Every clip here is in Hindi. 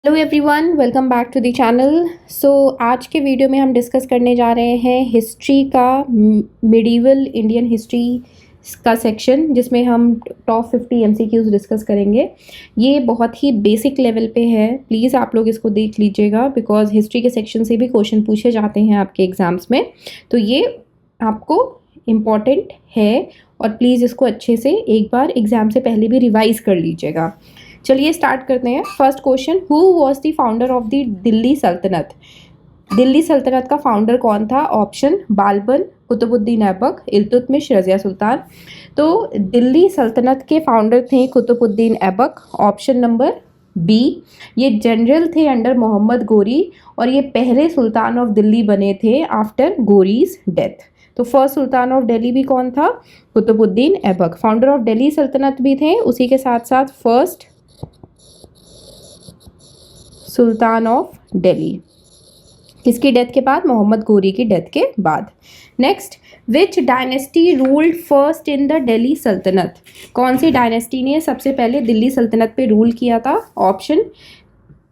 Hello everyone, welcome back to the channel. आज के वीडियो में हम डिस्कस करने जा रहे हैं हिस्ट्री का मिडीवल इंडियन हिस्ट्री का सेक्शन, जिसमें हम टॉप 50 एमसीक्यूज डिस्कस करेंगे। ये बहुत ही बेसिक लेवल पे है, प्लीज़ आप लोग इसको देख लीजिएगा बिकॉज हिस्ट्री के सेक्शन से भी क्वेश्चन पूछे जाते हैं आपके एग्ज़ाम्स में। तो ये आपको इम्पॉर्टेंट है और प्लीज़ इसको अच्छे से एक बार एग्ज़ाम से पहले भी रिवाइज कर लीजिएगा। चलिए स्टार्ट करते हैं। First question, who was the founder of the Delhi Saltanat? Delhi Saltanat का फाउंडर कौन था? ऑप्शन बालबन, कुतुबुद्दीन ऐबक, इल्तुतमिश, रज़िया सुल्तान। तो दिल्ली सल्तनत के फाउंडर थे Qutbuddin Aibak, option number B. ये जनरल थे अंडर मोहम्मद गोरी और ये पहले सुल्तान ऑफ दिल्ली बने थे आफ्टर गोरीज डेथ। तो फर्स्ट सुल्तान ऑफ दिल्ली भी कौन था? कुतुबुद्दीन ऐबक। फाउंडर ऑफ दिल्ली सल्तनत भी थे, उसी के साथ साथ फर्स्ट सुल्तान ऑफ दिल्ली। किसकी डेथ के बाद? मोहम्मद गोरी की डेथ के बाद। Next, which dynasty ruled first in the Delhi सल्तनत? कौन सी डायनेस्टी ने सबसे पहले दिल्ली सल्तनत पे रूल किया था? Option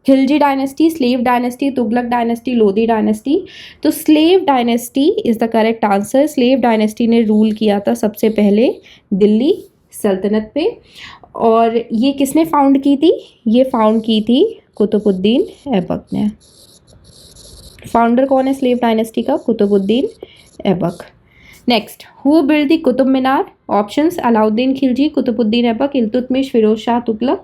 Khilji dynasty, slave dynasty, Tughlaq dynasty, Lodhi dynasty. तो slave dynasty is the correct answer. Slave dynasty ने रूल किया था सबसे पहले दिल्ली सल्तनत पे। और ये किसने फाउंड की थी? ये फाउंड की थी कुतुबुद्दीन ऐबक ने। फाउंडर कौन है स्लेव डायनेस्टी का? Qutbuddin Aibak. Next, who build the Qutub Minar? Options Alauddin Khilji, Qutbuddin Aibak, Iltutmish, Firoz Shah Tughlaq.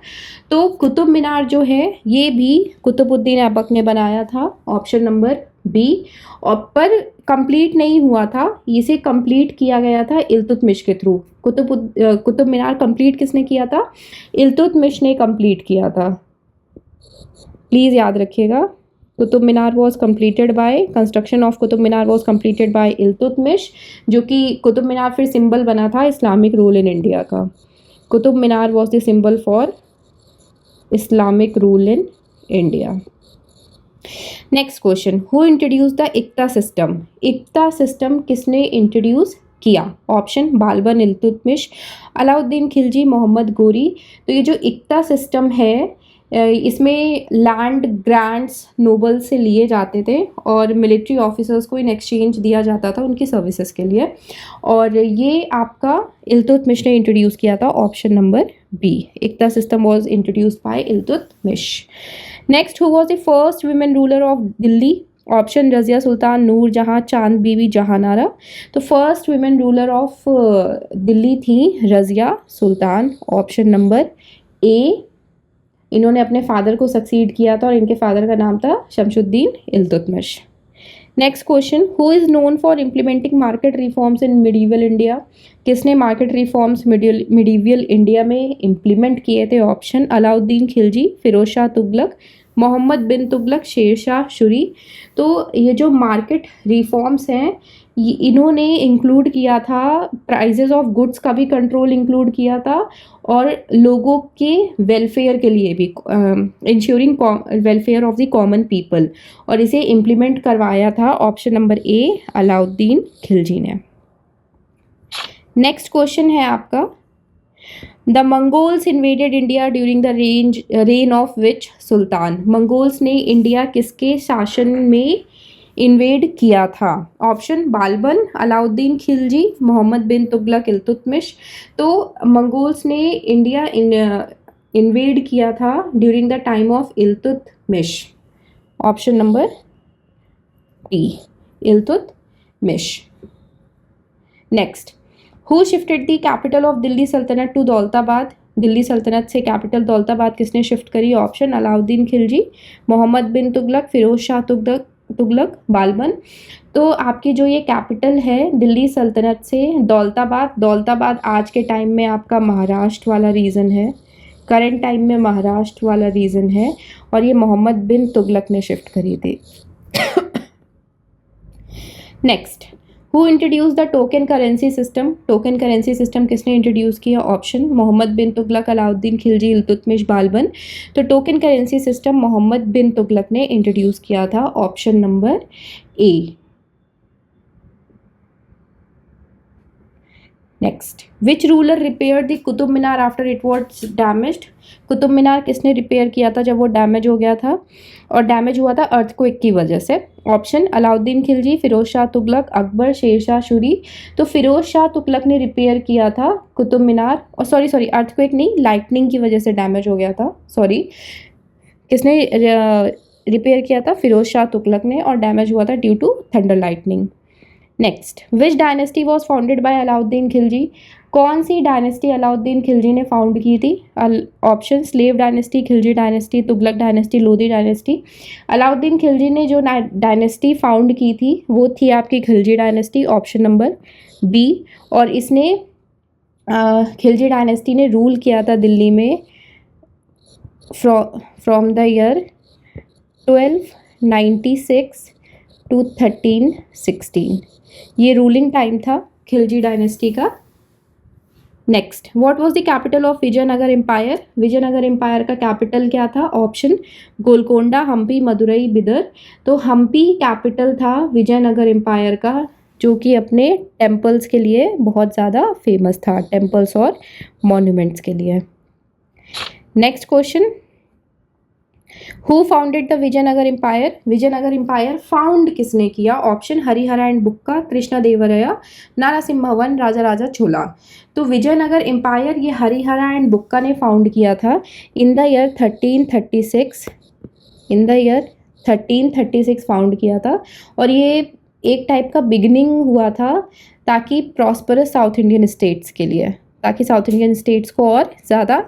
तो कुतुब मीनार जो है ये भी कुतुबुद्दीन ऐबक ने बनाया था, ऑप्शन नंबर बी। और पर कंप्लीट नहीं हुआ था, इसे कंप्लीट किया गया था इल्तुतमिश के थ्रू। कुतुब मीनार कंप्लीट किसने किया था? इल्तुतमिश ने कंप्लीट किया था, प्लीज़ याद रखिएगा। Qutub Minar was completed by, construction of Qutub Minar was completed by Iltutmish, जो कि कुतुब मीनार फिर सिंबल बना था इस्लामिक रूल इन इंडिया का। Qutub Minar was the symbol for Islamic rule in India. Next question, who introduce the iqta system? Iqta system किसने इंट्रोड्यूस किया? ऑप्शन बालबन, इल्तुतमिश, अलाउद्दीन खिलजी, मोहम्मद गोरी। तो ये जो इक्ता सिस्टम है इसमें लैंड ग्रांट्स नोबल से लिए जाते थे और मिलिट्री ऑफिसर्स को इन एक्सचेंज दिया जाता था उनकी सर्विसेज के लिए। और ये आपका इल्तुतमिश ने इंट्रोड्यूस किया था, option number B. Iqta system was introduced by Iltutmish. Next, who was the first women ruler of Delhi? Option Razia Sultan, Nur Jahan, Chand Bibi, Jahanara. तो first women ruler of Delhi थी Razia Sultan, option number A. इन्होंने अपने फादर को सक्सीड किया था और इनके फादर का नाम था Shamsuddin Iltutmish. Next question, who is known for implementing market reforms in medieval India? किसने मार्केट रिफॉर्म्स मिडीवल इंडिया में इम्प्लीमेंट किए थे? Option Alauddin Khilji, Firoz Shah Tughlaq, Mohammad bin Tughlaq, Sher Shah Shuri. तो ये जो मार्केट रिफॉर्म्स हैं इन्होंने इंक्लूड किया था, प्राइजेस ऑफ गुड्स का भी कंट्रोल इंक्लूड किया था और लोगों के वेलफेयर के लिए भी, ensuring welfare of the common people, और इसे इम्प्लीमेंट करवाया था, ऑप्शन नंबर ए, अलाउद्दीन खिलजी ने। नेक्स्ट क्वेश्चन है आपका, the Mongols invaded India during the rain of which Sultan? Mongols ने इंडिया किसके शासन में इन्वेड किया था? ऑप्शन बालबन, अलाउद्दीन खिलजी, मोहम्मद बिन तुगलक, इल्तुतमिश। तो मंगोल्स ने इंडिया इन्वेड किया था during the time of Iltutmish, option number D, Iltutmish. Next, who shifted the capital of Delhi सल्तनत टू दौलताबाद? दिल्ली सल्तनत से कैपिटल दौलताबाद किसने शिफ्ट करी? ऑप्शन अलाउद्दीन खिलजी, मोहम्मद बिन तुगलक, फिरोज शाह तुगलक, बालबन। तो आपकी जो ये कैपिटल है दिल्ली सल्तनत से दौलताबाद आज के टाइम में आपका महाराष्ट्र वाला रीजन है, करंट टाइम में महाराष्ट्र वाला रीजन है, और ये मोहम्मद बिन तुगलक ने शिफ्ट करी थी। Next, who introduce the token currency system? Token currency system किसने इंट्रोड्यूस किया? ऑप्शन मोहम्मद बिन तुगलक, अलाउद्दीन खिलजी, इल्तुतमिश, बालबन। तो token currency system Mohammad bin Tughlaq ने इंट्रोड्यूस किया था, option number A. Next, which ruler repair the Qutub Minar after it was damaged? Qutub Minar किसने रिपेयर किया था जब वो डैमेज हो गया था और डैमेज हुआ था अर्थक्वेक की वजह से? ऑप्शन अलाउद्दीन खिलजी, फिरोज शाह तुगलक, अकबर, शेर शाह सूरी। तो फिरोज शाह तुगलक ने रिपेयर किया था कुतुब मीनार, और सॉरी अर्थक्वेक नहीं, लाइटनिंग की वजह से डैमेज हो गया था, सॉरी। किसने रिपेयर किया था? फिरोज शाह तुगलक ने, और डैमेज हुआ था due to thunder lightning. Next, which dynasty was founded by Alauddin Khilji? कौन सी डायनेस्टी अलाउद्दीन खिलजी ने फाउंड की थी? Option slave dynasty, Khilji dynasty, Tughlaq dynasty, Lodhi dynasty. Alauddin Khilji ने जो डायनेस्टी फाउंड की थी वो थी आपकी Khilji dynasty, option number B. और इसने खिलजी डायनेस्टी ने रूल किया था दिल्ली में फ्रॉम द ईयर 1296 टू 1316। ये रूलिंग टाइम था खिलजी डायनेस्टी का। Next, what was the capital of Vijayanagar empire? Vijayanagar empire का कैपिटल क्या था? ऑप्शन गोलकोंडा, हम्पी, मदुरई, बिदर। तो हम्पी कैपिटल था विजयनगर एम्पायर का, जो कि अपने टेम्पल्स के लिए बहुत ज़्यादा फेमस था, टेम्पल्स और मॉन्यूमेंट्स के लिए। Next question, who founded the Vijayanagar empire? Vijayanagar empire found किसने किया? ऑप्शन हरिहरा एंड बुक्का, कृष्णा देवराया, नारासिम्हवन, राजा राजा चोला। तो विजयनगर एम्पायर ये हरिहरा एंड बुक्का ने फाउंड किया था in the year 1336। In the year 1336 found किया था, और ये एक टाइप का बिगिनिंग हुआ था ताकि प्रॉस्परस साउथ इंडियन स्टेट्स के लिए, ताकि साउथ इंडियन स्टेट्स को और ज़्यादा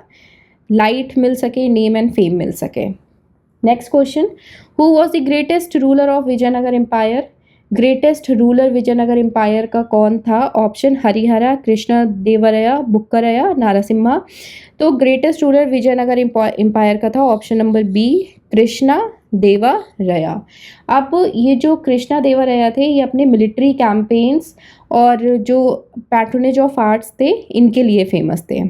लाइट मिल सके, नेम एंड फेम मिल सके। Next question, who was the greatest ruler of Vijayanagar empire? Greatest ruler Vijayanagar empire का कौन था? ऑप्शन हरिहरा, कृष्णा देवराया, बुक्कराया, नारासिम्हा। तो ग्रेटेस्ट रूलर विजयनगर एम्पायर का था ऑप्शन नंबर बी, कृष्णा देवराया। अब ये जो कृष्णा देवराया थे ये अपने मिलिट्री कैंपेन्स और जो पैट्रोनेज ऑफ आर्ट्स थे इनके लिए फेमस थे।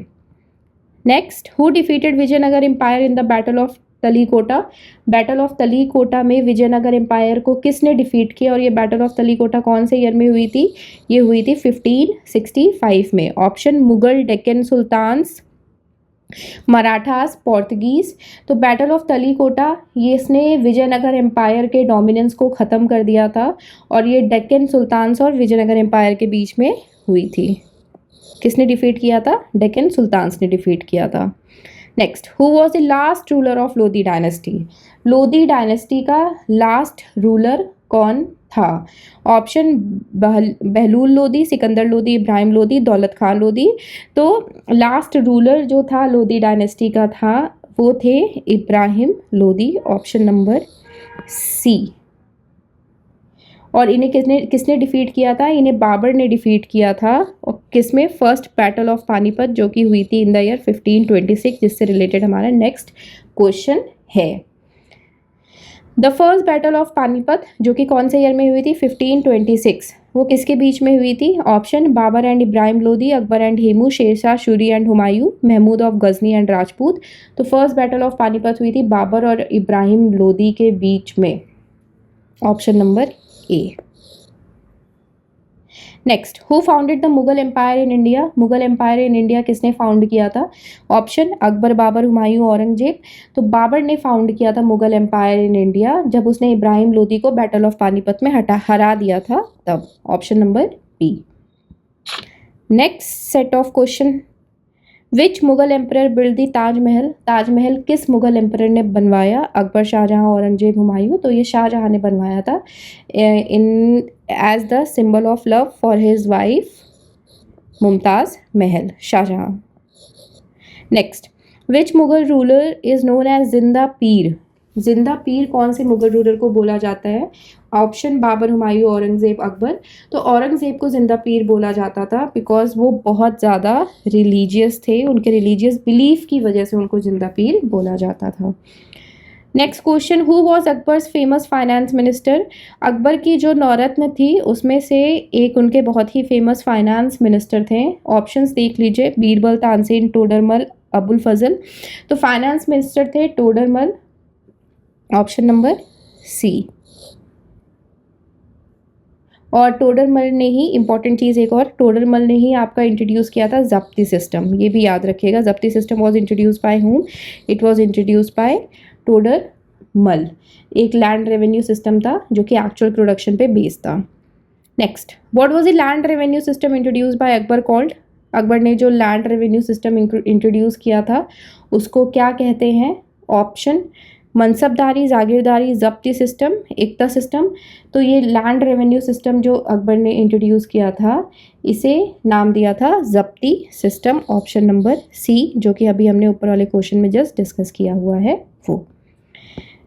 Next, who defeated Vijayanagara empire in the battle of Talikota? Battle of Talikota में विजयनगर एम्पायर को किसने डिफीट किया, और ये बैटल ऑफ तलीकोटा कौन से ईयर में हुई थी? ये हुई थी 1565 में। Option Mughal, Deccan sultans, Marathas, Portuguese. तो बैटल ऑफ तलीकोटा ये इसने विजयनगर एम्पायर के डोमिनेंस को ख़त्म कर दिया था, और ये डेक्कन सुल्तान्स और विजयनगर एम्पायर के बीच में हुई थी। किसने डिफीट किया था? डेक्कन सुल्तान्स ने डिफीट किया था। Next, who was the last ruler of Lodhi dynasty? Lodhi dynasty का लास्ट रूलर कौन था? ऑप्शन बहलूल लोधी, सिकंदर लोधी, इब्राहिम लोधी, दौलत खान लोधी। तो लास्ट रूलर जो था लोधी डायनेस्टी का था वो थे Ibrahim Lodhi, option number C. और इन्हें किसने डिफीट किया था? इन्हें बाबर ने डिफीट किया था, और किसमें? फर्स्ट बैटल ऑफ पानीपत, जो कि हुई थी इन द ईयर 1526, जिससे रिलेटेड हमारा नेक्स्ट क्वेश्चन है। The first battle of Panipat जो कि कौन से ईयर में हुई थी? 1526। वो किसके बीच में हुई थी? Option Babur and Ibrahim Lodhi, Akbar and Hemu, Sher Shah Suri and Humayun, Mahmud of Ghazni and Rajput. तो फर्स्ट बैटल ऑफ पानीपत हुई थी बाबर और इब्राहिम लोधी के बीच में, option number A. Next, who founded the Mughal empire in India? Mughal empire in India किसने फाउंड किया था? ऑप्शन अकबर, बाबर, हुमायूं, औरंगजेब। तो बाबर ने फाउंड किया था मुगल एम्पायर इन इंडिया जब उसने इब्राहिम लोधी को बैटल ऑफ पानीपत में हरा दिया था तब, option number B. Next set of question, which Mughal emperor build the Taj Mahal? Taj Mahal किस मुगल एम्परर ने बनवाया? अकबर, शाहजहां, औरंगजेब, हुमायूं। तो ये शाहजहां ने बनवाया था in as the symbol of love for his wife Mumtaz Mahal, Shah Jahan. Next, which Mughal ruler is known as Zinda Pir? जिंदा पीर कौन से मुगल रूलर को बोला जाता है? ऑप्शन बाबर, हुमायूं, औरंगजेब, अकबर। तो औरंगजेब को जिंदा पीर बोला जाता था बिकॉज वो बहुत ज़्यादा रिलीजियस थे, उनके रिलीजियस बिलीफ की वजह से उनको जिंदा पीर बोला जाता था। Next question, who was Akbar's famous finance minister? Akbar की जो नौरत्न थी उसमें से एक उनके बहुत ही फेमस फाइनेंस मिनिस्टर थे। ऑप्शंस देख लीजिए, बीरबल, तानसेन, टोडरमल, अबुल फजल। तो फाइनेंस मिनिस्टर थे टोडरमल, ऑप्शन नंबर सी। और टोडरमल ने ही, इंपॉर्टेंट चीज़ एक और, टोडरमल ने ही आपका इंट्रोड्यूस किया था ज़ब्ती सिस्टम, ये भी याद रखिएगा। Zabti system was introduce by whom? It was introduce by Todarmal. एक लैंड रेवेन्यू सिस्टम था जो कि एक्चुअल प्रोडक्शन पे बेस्ड था। Next, what was the land revenue system introduce by Akbar called? Akbar ने जो लैंड रेवेन्यू सिस्टम इंट्रोड्यूस किया था उसको क्या कहते हैं? ऑप्शन, मनसबदारी, जागीरदारी, ज़ब्ती सिस्टम, एकता सिस्टम। तो ये लैंड रेवेन्यू सिस्टम जो अकबर ने इंट्रोड्यूस किया था इसे नाम दिया था ज़ब्ती सिस्टम, ऑप्शन नंबर सी, जो कि अभी हमने ऊपर वाले क्वेश्चन में जस्ट डिस्कस किया हुआ है वो।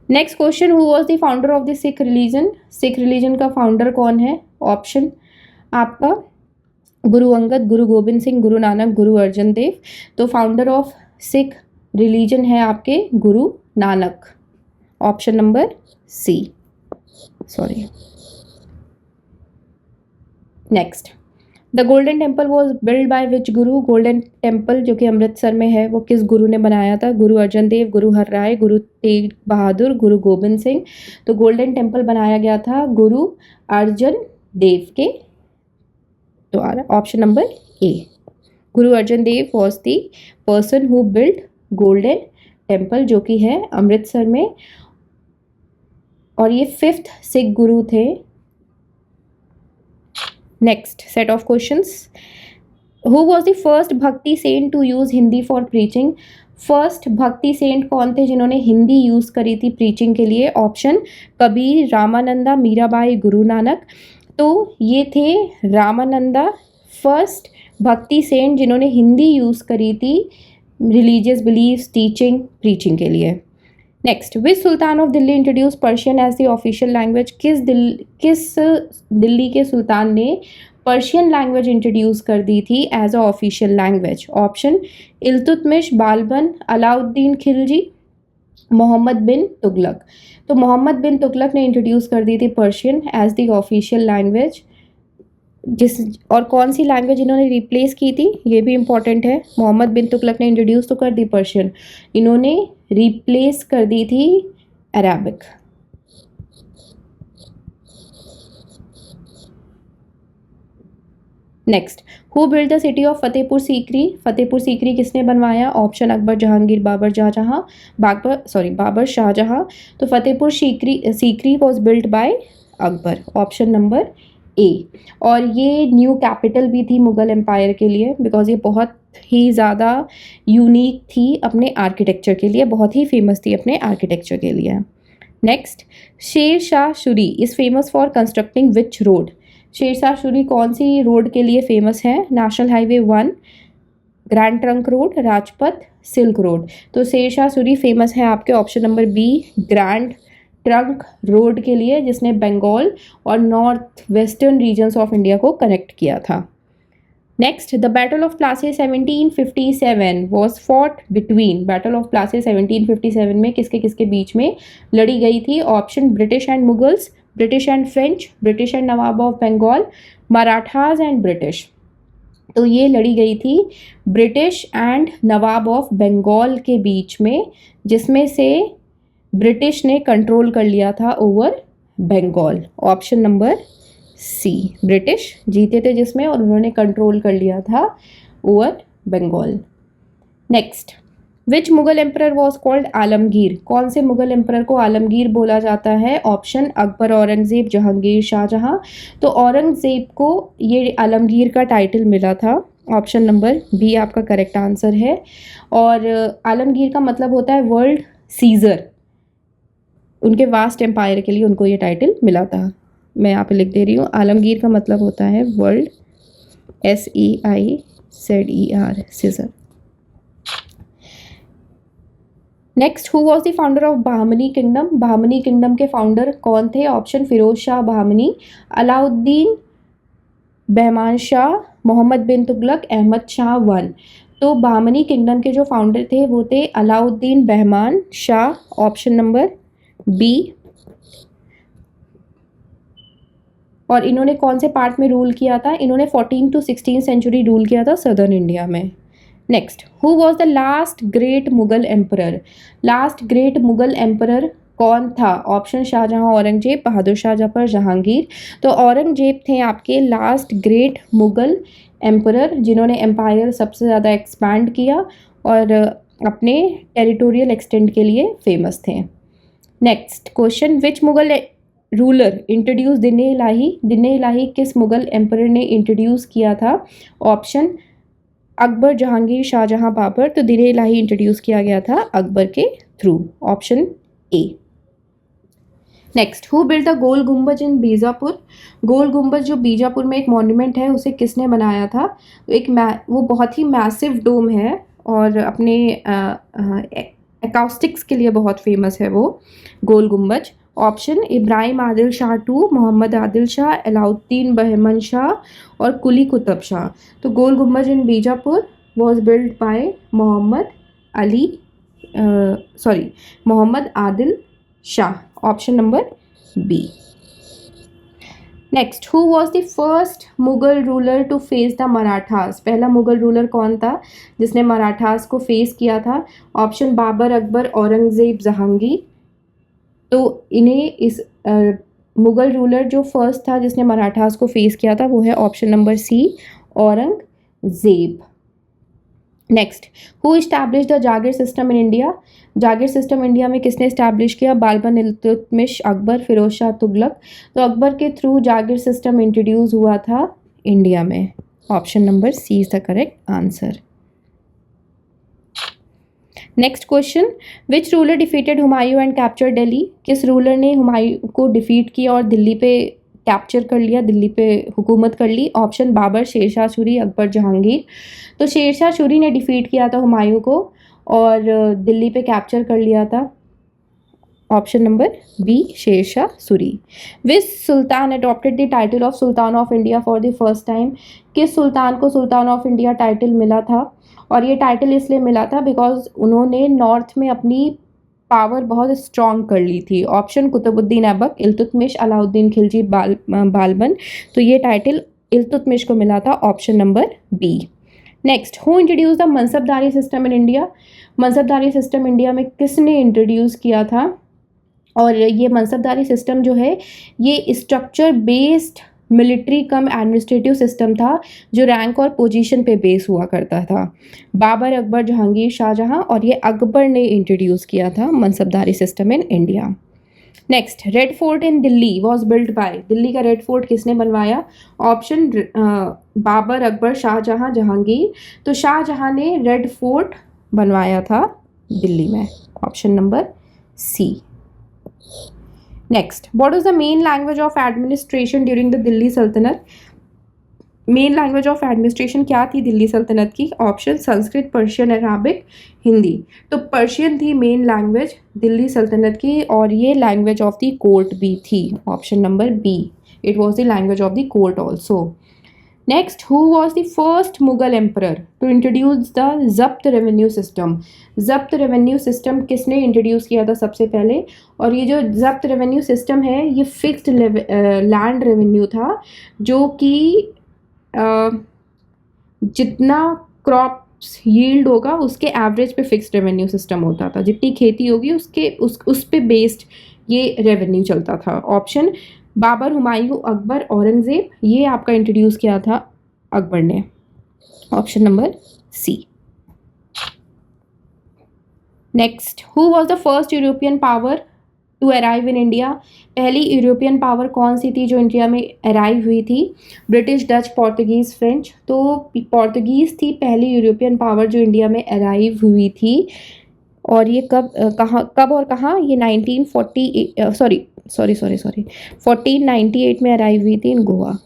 Next question, who was the founder of the Sikh religion? Sikh religion का फाउंडर कौन है? ऑप्शन आपका गुरु अंगद, गुरु गोबिंद सिंह, गुरु नानक, गुरु अर्जन देव। तो फाउंडर ऑफ सिख रिलीजन है आपके Guru Nanak, option number C, sorry. Next, the Golden Temple was build by which Guru? Golden Temple जो कि अमृतसर में है वो किस गुरु ने बनाया था? गुरु अर्जन देव, गुरु हर राय, गुरु तेग बहादुर, गुरु गोबिंद सिंह। तो गोल्डन टेम्पल बनाया गया था गुरु अर्जन देव के द्वारा, option number A. Guru Arjan Dev was the person who build Golden Temple जो कि है अमृतसर में, और ये 5th सिख गुरु थे। Next set of questions, who was the first bhakti saint to use Hindi for preaching? First bhakti saint कौन थे जिन्होंने हिंदी यूज़ करी थी प्रीचिंग के लिए? ऑप्शन, कबीर, रामानंदा, मीराबाई, गुरु नानक। तो ये थे रामानंदा, फर्स्ट भक्ति सेंट जिन्होंने हिंदी यूज़ करी थी रिलीजियस बिलीव्स, टीचिंग, प्रीचिंग के लिए। Next, which sultan of Delhi introduce Persian as the official language? किस दिल्ली के सुल्तान ने पर्शियन लैंग्वेज इंट्रोड्यूस कर दी थी as a official language? Option, Iltutmish, Balban, Alauddin Khilji, Mohammad bin Tughlaq. तो मोहम्मद बिन तुगलक ने इंट्रोड्यूस कर दी थी Persian as the official language. और कौन सी लैंग्वेज इन्होंने रिप्लेस की थी ये भी इंपॉर्टेंट है। मोहम्मद बिन तुगलक ने इंट्रोड्यूस तो कर दी पर्शियन, इन्होंने रिप्लेस कर दी थी Arabic. Next, who build the city of Fatehpur Sikri? Fatehpur Sikri किसने बनवाया? ऑप्शन, अकबर, जहांगीर, बाबर, शाहजहां, बाबर शाहजहां। तो Fatehpur Sikri was built by Akbar, option number ए। और ये न्यू कैपिटल भी थी मुगल एम्पायर के लिए, बिकॉज ये बहुत ही ज़्यादा यूनिक थी अपने आर्किटेक्चर के लिए, बहुत ही फेमस थी अपने आर्किटेक्चर के लिए। नेक्स्ट, शेर Shah Suri is famous for constructing which road? शेर शाह सूरी कौन सी रोड के लिए फेमस है? National highway 1, grand trunk road, Rajpath, silk road. तो शेर शाह सूरी फेमस है आपके option number B, grand trunk road के लिए, जिसने बंगाल और north western regions of India को कनेक्ट किया था। Next, the battle of Plassey 1757 was fought between? Battle of Plassey 1757 में किसके किसके बीच में लड़ी गई थी? Option, British and Mughals, British and French, British and Nawab of Bengal, Marathas and British. तो ये लड़ी गई थी British and Nawab of Bengal के बीच में, जिसमें से ब्रिटिश ने कंट्रोल कर लिया था over Bengal, option number C. British जीते थे जिसमें, और उन्होंने कंट्रोल कर लिया था over Bengal. Next, which Mughal emperor was called Alamgir? कौन से मुगल एम्परर को आलमगीर बोला जाता है? ऑप्शन, अकबर, औरंगजेब, जहांगीर, शाहजहां। तो औरंगजेब को ये आलमगीर का टाइटल मिला था, ऑप्शन नंबर बी आपका करेक्ट आंसर है। और आलमगीर का मतलब होता है वर्ल्ड सीजर, उनके वास्ट एम्पायर के लिए उनको ये टाइटल मिला था। मैं यहाँ पे लिख दे रही हूँ, आलमगीर का मतलब होता है world, SEIZER, seizer. Next, who was the founder of Bahmani kingdom? Bahmani kingdom के फाउंडर कौन थे? ऑप्शन, फिरोज शाह बहमनी, अलाउद्दीन बहमान शाह, मोहम्मद बिन तुगलक, अहमद शाह 1। तो बहमनी किंगडम के जो फाउंडर थे वो थे Alauddin Bahman Shah, option number B. और इन्होंने कौन से पार्ट में रूल किया था? इन्होंने 14 to 16 सेंचुरी रूल किया था सदर्न इंडिया में। Next, who was the last great Mughal emperor? Last great Mughal emperor कौन था? ऑप्शन शाहजहां, औरंगजेब, बहादुर शाह जफर, जहांगीर। तो औरंगजेब थे आपके लास्ट ग्रेट मुगल एम्परर जिन्होंने एम्पायर सबसे ज़्यादा एक्सपैंड किया और अपने टेरिटोरियल एक्सटेंड के लिए फेमस थे। Next question, which Mughal ruler introduce दीन-ए इलाही? दीन-ए इलाही किस मुगल एम्परर ने इंट्रोड्यूस किया था? ऑप्शन अकबर, जहांगीर, शाहजहां, बाबर। तो दीन-ए इलाही इंट्रोड्यूस किया गया था अकबर के through, option A. Next, who build the goal Gumbaz in Bijapur? गोल गुम्बज जो बीजापुर में एक मॉन्यूमेंट है उसे किसने बनाया था? वो बहुत ही मैसिव डोम है और अपने एकॉस्टिक्स के लिए बहुत फेमस है वो गोल गुम्बज। ऑप्शन इब्राहिम आदिल शाह टू, मोहम्मद आदिल शाह, अलाउद्दीन बहमन शाह और कुली कुतुब शाह। तो Gol Gumbaz in Bijapur was build by Mohammad Adil Shah, option number B. Next, who was the first Mughal ruler to face the Marathas? पहला मुगल रूलर कौन था जिसने मराठास को फेस किया था? ऑप्शन बाबर, अकबर, औरंगजेब, जहांगीर। तो इन्हें इस मुगल रूलर जो फर्स्ट था जिसने मराठास को फेस किया था वो है option number C, Aurangzeb. Next, who establish the jagir system in India? Jagir system India में किसने इस्टेब्लिश किया? बालबन, इल्तुतमिश, अकबर, फिरोज शाह, तुगलक। तो अकबर के थ्रू जागीर सिस्टम इंट्रोड्यूस हुआ था इंडिया में, option number C is the correct answer. Next question, which ruler defeated Humayun and capture Delhi? किस रूलर ने हुमायूं को डिफीट किया और दिल्ली पे कैप्चर कर लिया, दिल्ली पे हुकूमत कर ली? ऑप्शन बाबर, शेरशाह सूरी, अकबर, जहांगीर। तो शेरशाह सूरी ने डिफीट किया था हुमायूं को और दिल्ली पे कैप्चर कर लिया था, option number B, Sher Shah Suri. Which sultan adopted the title of sultan of India for the first time? किस सुल्तान को सुल्तान ऑफ इंडिया टाइटल मिला था? और ये टाइटल इसलिए मिला था बिकॉज उन्होंने नॉर्थ में अपनी पावर बहुत स्ट्रॉन्ग कर ली थी। ऑप्शन कुतुबुद्दीन ऐबक, इल्तुतमिश, अलाउद्दीन खिलजी, बालबन। तो ये टाइटल इल्तुतमिश को मिला था, option number B. Next, who introduce the Mansabdari system in India? Mansabdari system India में किसने इंट्रोड्यूस किया था? और ये मनसबदारी सिस्टम जो है ये स्ट्रक्चर बेस्ड मिलिट्री कम एडमिनिस्ट्रेटिव सिस्टम था जो रैंक और पोजीशन पे बेस हुआ करता था। बाबर, अकबर, जहांगीर, शाहजहां और ये अकबर ने इंट्रोड्यूस किया था mansabdari system in India. Next, Red Fort in Delhi was build by? Delhi का रेड फोर्ट किसने बनवाया? ऑप्शन बाबर, अकबर, शाहजहां, जहांगीर। तो शाहजहां ने रेड फोर्ट बनवाया था दिल्ली में, option number C. Next, what is the main language of administration during the Delhi Sultanate? Main language of administration क्या थी दिल्ली सल्तनत की? Option Sanskrit, Persian, Arabic, Hindi. तो पर्शियन थी मेन लैंग्वेज दिल्ली सल्तनत की और ये लैंग्वेज ऑफ द कोर्ट भी थी, option number B, it was the language of the court also. Next, who was the first Mughal emperor to introduce the Zabt revenue system? Zabt revenue system किसने इंट्रोड्यूस किया था सबसे पहले? और ये जो जब्त रेवेन्यू सिस्टम है ये फिक्स्ड लैंड रेवेन्यू था जो कि जितना क्रॉप्स यील्ड होगा उसके एवरेज पे फिक्स्ड रेवेन्यू सिस्टम होता था, जितनी खेती होगी उस पे बेस्ड ये रेवेन्यू चलता था। ऑप्शन बाबर, हुमायूं, अकबर, औरंगजेब। ये आपका इंट्रोड्यूस किया था अकबर ने, option number C. Next, who was the first European power to arrive in India? पहली यूरोपियन पावर कौन सी थी जो इंडिया में अराइव हुई थी? British, Dutch, Portuguese, French. तो पोर्तुगीज़ थी पहली यूरोपियन पावर जो इंडिया में अराइव हुई थी और ये कब और कहाँ? ये 1498 में अराइव हुई थी in Goa.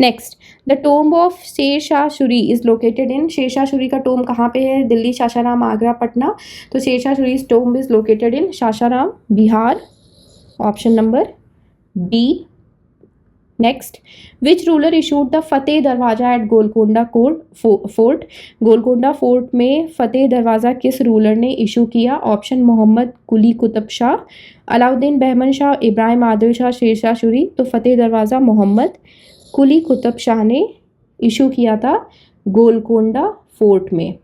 Next, the tomb of Sher Shah Suri is located in? Sher Shah Suri का टोम्ब कहाँ पे है? दिल्ली, सासाराम, आगरा, पटना। तो Sher Shah Suri tomb is located in Sasaram, Bihar, option number B. Next, which ruler issued the Fateh Darwaza at Golconda fort? Golconda fort में फतेह दरवाज़ा किस रूलर ने इशू किया? ऑप्शन मोहम्मद कुली कुतुब शाह, अलाउद्दीन बहमन शाह, इब्राहिम आदिल शाह, शेरशाह सूरी। तो फतेह दरवाज़ा मोहम्मद कुली कुतुब शाह ने इशू किया था गोलकोंडा फोर्ट में।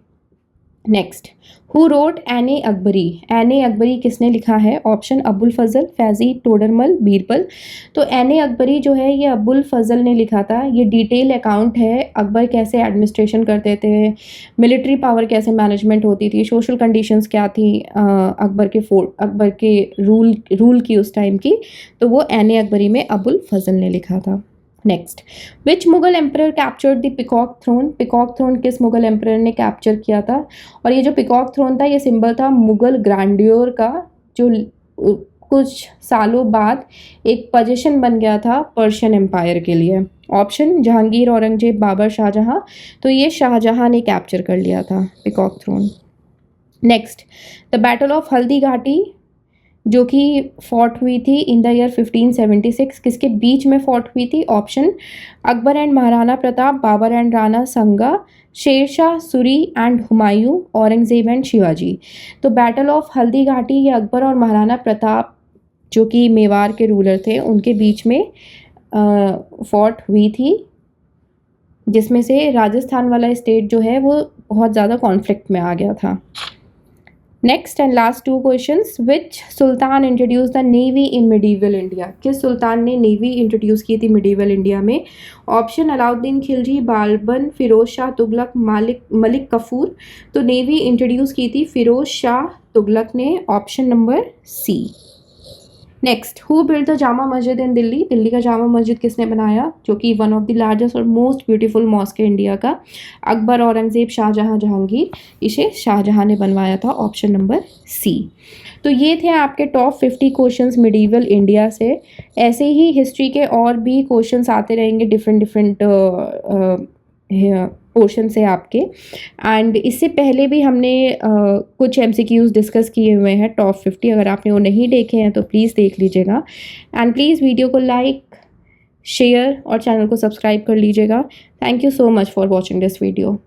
Next, who wrote Ain e Akbari? Ain e Akbari किसने लिखा है? ऑप्शन अबुल फजल, फैजी, टोडरमल, बीरबल। तो एन ए अकबरी जो है ये अबुल फजल ने लिखा था। ये डिटेल अकाउंट है अकबर कैसे एडमिनिस्ट्रेशन करते थे, मिलिट्री पावर कैसे मैनेजमेंट होती थी, सोशल कंडीशंस क्या थी अकबर के रूल की उस टाइम की। तो वो एन ए अकबरी में अबुल फजल ने लिखा था। Next, which Mughal emperor captured the peacock throne? Peacock throne किस मुगल एम्पर ने कैप्चर किया था? और ये जो पिकॉक थ्रोन था ये सिंबल था मुगल ग्रैंडियर का, जो कुछ सालों बाद एक पोजीशन बन गया था पर्शियन एम्पायर के लिए। ऑप्शन जहांगीर, औरंगजेब, बाबर, शाहजहां। तो ये शाहजहां ने कैप्चर कर लिया था peacock throne. Next, the battle of Haldi Ghati जो कि फॉट हुई थी इन द ईयर 1576, किसके बीच में फॉट हुई थी? Option Akbar and Maharana Pratap, Babur and Rana Sanga, Sher Shah Suri and Humayun, Aurangzeb and Shivaji. तो बैटल ऑफ हल्दी घाटी ये अकबर और महाराणा प्रताप जो कि मेवाड़ के रूलर थे उनके बीच में फॉट हुई थी, जिसमें से राजस्थान वाला स्टेट जो है वो बहुत ज़्यादा कॉन्फ्लिक्ट में आ गया था। Next and last two questions, which sultan introduce the navy in medieval India? किस सुल्तान ने नेवी इंट्रोड्यूस की थी मिडीवल इंडिया में? ऑप्शन अलाउद्दीन खिलजी, बालबन, फिरोज शाह तुगलक, मलिक कफूर। तो नेवी इंट्रोड्यूस की थी फिरोज शाह तुगलक ने, option number C. Next, who build the Jama Masjid in Delhi? Delhi का जामा मस्जिद किसने बनाया, जो कि वन ऑफ द लार्जेस्ट और मोस्ट ब्यूटीफुल मॉस्क है इंडिया का? अकबर, औरंगजेब, शाहजहां, जहांगीर। इसे शाहजहां ने बनवाया था, ऑप्शन नंबर सी। तो ये थे आपके टॉप 50 क्वेश्चंस मिडीवल इंडिया से। ऐसे ही हिस्ट्री के और भी क्वेश्चंस आते रहेंगे डिफरेंट पोर्शन से आपके। एंड इससे पहले भी हमने कुछ MCQs डिस्कस किए हुए हैं टॉप 50, अगर आपने वो नहीं देखे हैं तो प्लीज़ देख लीजिएगा। एंड प्लीज़ वीडियो को लाइक, शेयर और चैनल को सब्सक्राइब कर लीजिएगा। Thank you so much for watching this video.